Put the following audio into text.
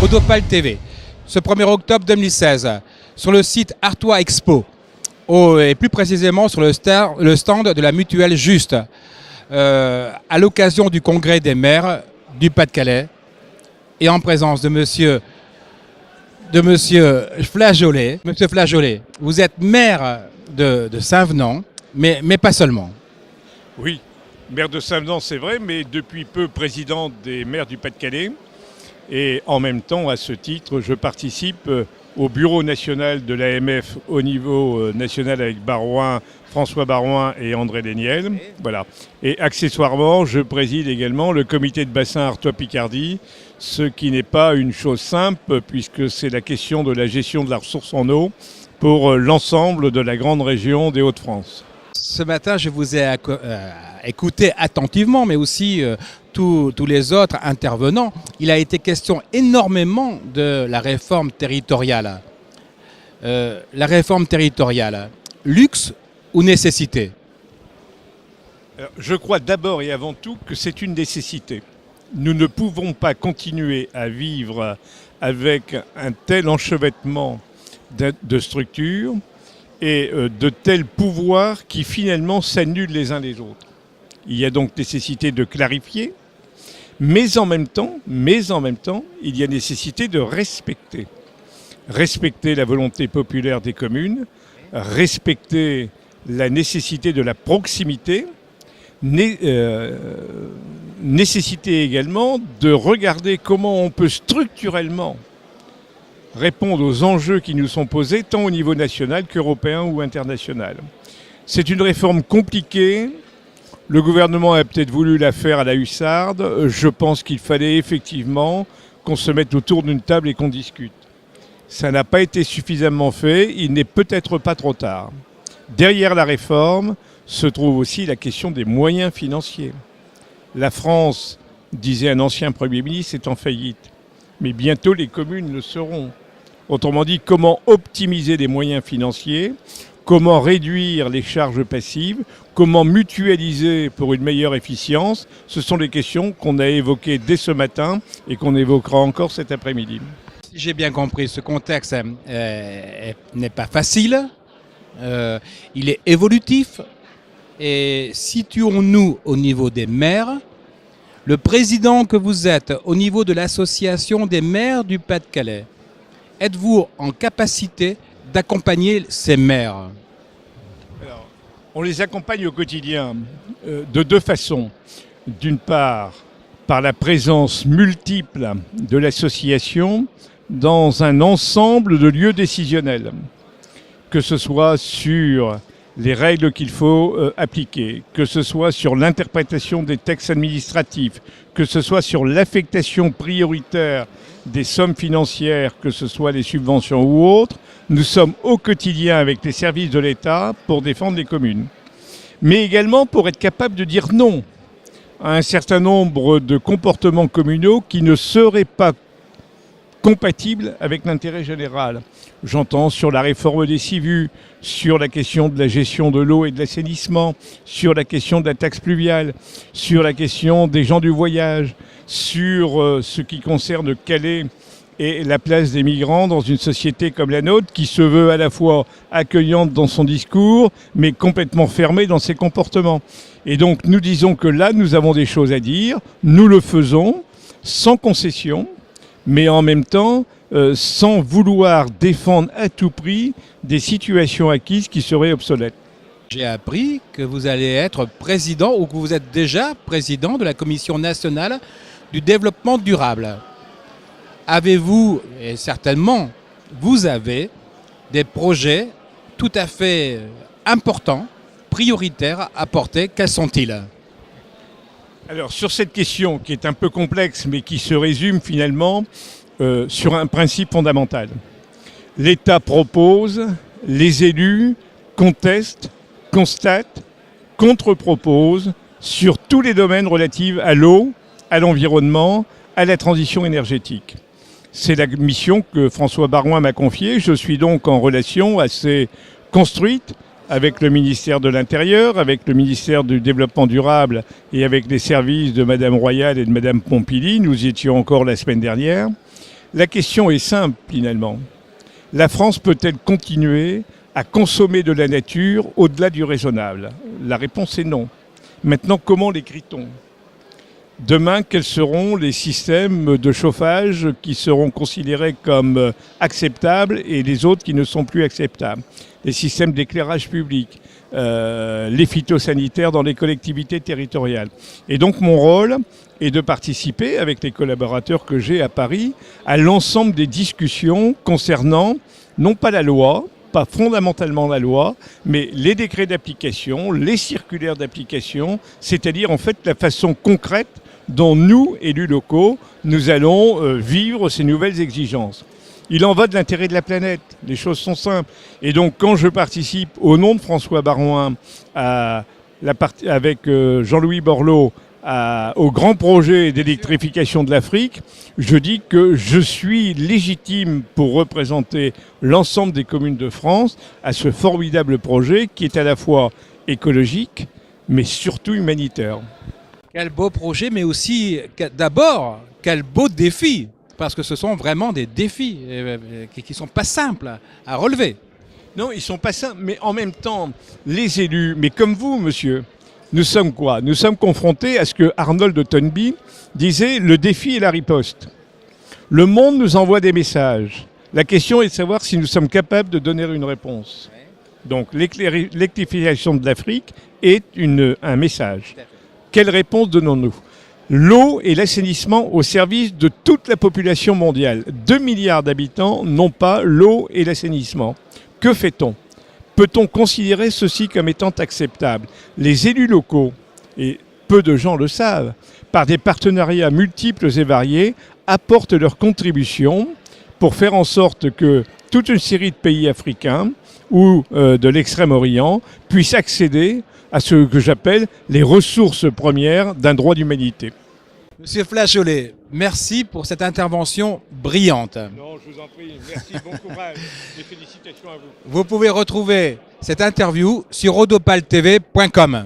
Podopal TV, ce 1er octobre 2016, sur le site Artois Expo, et plus précisément sur le stand de la Mutuelle Juste, à l'occasion du congrès des maires du Pas-de-Calais, et en présence de monsieur Flageolet. Monsieur Flageolet, vous êtes maire de Saint-Venant, mais pas seulement. Oui, maire de Saint-Venant, c'est vrai, mais depuis peu président des maires du Pas-de-Calais. Et en même temps, à ce titre, je participe au bureau national de l'AMF au niveau national avec François Barouin et André Léniel. Voilà. Et accessoirement, je préside également le comité de bassin Artois-Picardie, ce qui n'est pas une chose simple puisque c'est la question de la gestion de la ressource en eau pour l'ensemble de la grande région des Hauts-de-France. Ce matin, je vous ai écouté attentivement, mais aussi tous les autres intervenants. Il a été question énormément de la réforme territoriale. La réforme territoriale, luxe ou nécessité? Alors, je crois d'abord et avant tout que c'est une nécessité. Nous ne pouvons pas continuer à vivre avec un tel enchevêtrement de structures et de tels pouvoirs qui finalement s'annulent les uns les autres. Il y a donc nécessité de clarifier, mais en même temps, il y a nécessité de respecter. Respecter la volonté populaire des communes, respecter la nécessité de la proximité, nécessité également de regarder comment on peut structurellement répondre aux enjeux qui nous sont posés, tant au niveau national qu'européen ou international. C'est une réforme compliquée. Le gouvernement a peut-être voulu la faire à la hussarde. Je pense qu'il fallait effectivement qu'on se mette autour d'une table et qu'on discute. Ça n'a pas été suffisamment fait. Il n'est peut-être pas trop tard. Derrière la réforme se trouve aussi la question des moyens financiers. La France, disait un ancien Premier ministre, est en faillite. Mais bientôt les communes le seront. Autrement dit, comment optimiser les moyens financiers, comment réduire les charges passives, comment mutualiser pour une meilleure efficience. Ce sont les questions qu'on a évoquées dès ce matin et qu'on évoquera encore cet après-midi. Si j'ai bien compris, ce contexte n'est pas facile, il est évolutif. Et situons-nous au niveau des maires. Le président que vous êtes au niveau de l'association des maires du Pas-de-Calais, êtes-vous en capacité d'accompagner ces maires? Alors, on les accompagne au quotidien de deux façons. D'une part, par la présence multiple de l'association dans un ensemble de lieux décisionnels, que ce soit sur les règles qu'il faut appliquer, que ce soit sur l'interprétation des textes administratifs, que ce soit sur l'affectation prioritaire des sommes financières, que ce soit les subventions ou autres. Nous sommes au quotidien avec les services de l'État pour défendre les communes. Mais également pour être capable de dire non à un certain nombre de comportements communaux qui ne seraient pas compatibles avec l'intérêt général. J'entends sur la réforme des SIVU, sur la question de la gestion de l'eau et de l'assainissement, sur la question de la taxe pluviale, sur la question des gens du voyage, sur ce qui concerne Calais et la place des migrants dans une société comme la nôtre qui se veut à la fois accueillante dans son discours, mais complètement fermée dans ses comportements. Et donc nous disons que là, nous avons des choses à dire, nous le faisons sans concession, mais en même temps sans vouloir défendre à tout prix des situations acquises qui seraient obsolètes. J'ai appris que vous allez être président ou que vous êtes déjà président de la Commission nationale du développement durable. Avez-vous, et certainement vous avez, des projets tout à fait importants, prioritaires à porter? Quels sont-ils? Alors sur cette question qui est un peu complexe mais qui se résume finalement sur un principe fondamental. L'État propose, les élus contestent, constatent, contre-proposent sur tous les domaines relatifs à l'eau, à l'environnement, à la transition énergétique. C'est la mission que François Barouin m'a confiée. Je suis donc en relation assez construite avec le ministère de l'Intérieur, avec le ministère du Développement durable et avec les services de Madame Royal et de Madame Pompili. Nous y étions encore la semaine dernière. La question est simple finalement. La France peut-elle continuer à consommer de la nature au-delà du raisonnable? La réponse est non. Maintenant, comment l'écrit-on? Demain, quels seront les systèmes de chauffage qui seront considérés comme acceptables et les autres qui ne sont plus acceptables? Les systèmes d'éclairage public, les phytosanitaires dans les collectivités territoriales. Et donc mon rôle est de participer avec les collaborateurs que j'ai à Paris à l'ensemble des discussions concernant non pas la loi, pas fondamentalement la loi, mais les décrets d'application, les circulaires d'application, c'est-à-dire en fait la façon concrète dont nous, élus locaux, nous allons vivre ces nouvelles exigences. Il en va de l'intérêt de la planète, les choses sont simples. Et donc quand je participe au nom de François Baroin avec Jean-Louis Borloo au grand projet d'électrification de l'Afrique, je dis que je suis légitime pour représenter l'ensemble des communes de France à ce formidable projet qui est à la fois écologique, mais surtout humanitaire. Quel beau projet, mais aussi, d'abord, quel beau défi, parce que ce sont vraiment des défis qui ne sont pas simples à relever. Non, ils ne sont pas simples, mais en même temps, les élus, mais comme vous, monsieur, nous sommes quoi? Nous sommes confrontés à ce que Arnold Toynbee disait, le défi et la riposte. Le monde nous envoie des messages. La question est de savoir si nous sommes capables de donner une réponse. Donc l'électrification de l'Afrique est un message. Quelle réponse donnons-nous? L'eau et l'assainissement au service de toute la population mondiale. 2 milliards d'habitants n'ont pas l'eau et l'assainissement. Que fait-on? Peut-on considérer ceci comme étant acceptable? Les élus locaux, et peu de gens le savent, par des partenariats multiples et variés, apportent leur contribution pour faire en sorte que toute une série de pays africains ou de l'Extrême-Orient puissent accéder à ce que j'appelle les ressources premières d'un droit d'humanité. Monsieur Flageolet, merci pour cette intervention brillante. Non, je vous en prie. Merci, bon courage et félicitations à vous. Vous pouvez retrouver cette interview sur rodopaltv.com.